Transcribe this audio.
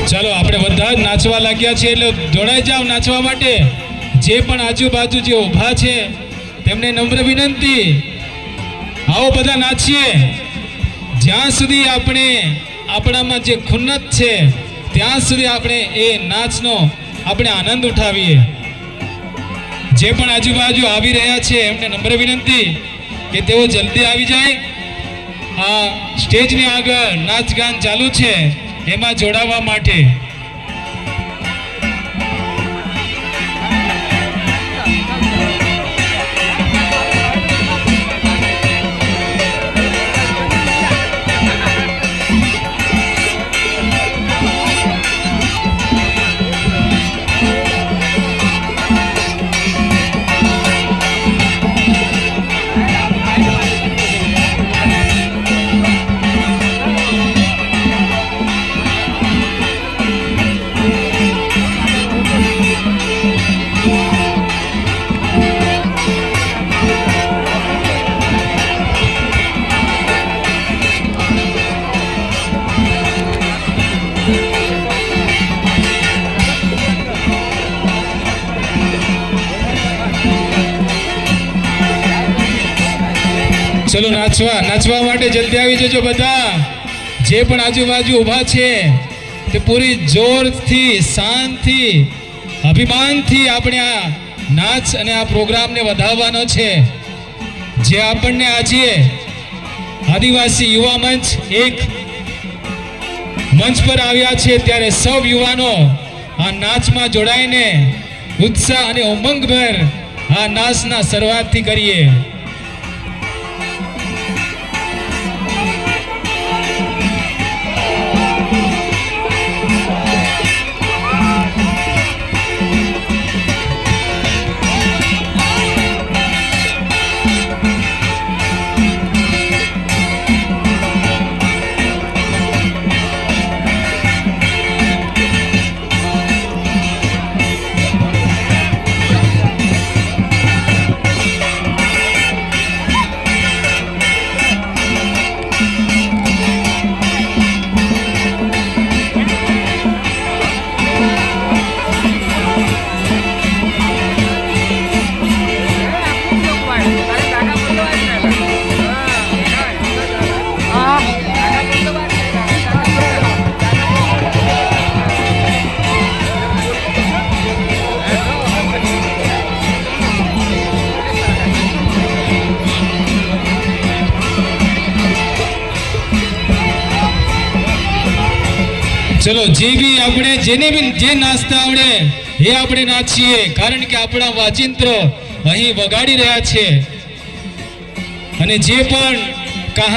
ચાલો આપણે બધા જ નાચવા લાગ્યા છીએ એટલે જોડાઈ જાવ નાચવા માટે. જે પણ આજુબાજુ જે ઊભા છે તેમને નમ્ર વિનંતી, આવો બધા નાચીએ. જ્યાં સુધી આપણે આપણામાં જે ખુન્નત છે ત્યાં સુધી આપણે એ નાચનો આપણે આનંદ ઉઠાવીએ. જે પણ આજુબાજુ આવી રહ્યા છે એમને નમ્ર વિનંતી કે તેઓ જલ્દી આવી જાય. આ સ્ટેજની આગળ નાચગાન ચાલુ છે એમાં જોડાવા માટે. ચલો નાચવા માટે જલ્દી આવી જજો બધા. જે પણ આજુબાજુ ઊભા છે તે પૂરી જોરથી, શાનથી, અભિમાનથી આપણે આ નાચ અને આ પ્રોગ્રામને વધારવાનો છે. જે આપણને આજે આદિવાસી યુવા મંચ એક મંચ પર આવ્યા છે ત્યારે સૌ યુવાનો આ નાચમાં જોડાઈને ઉત્સાહ અને ઉમંગભર આ નાચના શરૂઆતથી કરીએ. ચલો જેને બી જે નાચતા આવડે એ આપણે નાચીએ, કારણ કે આપણા વાજિંત્રો અહીં વગાડી રહ્યા છે. અને જે પણ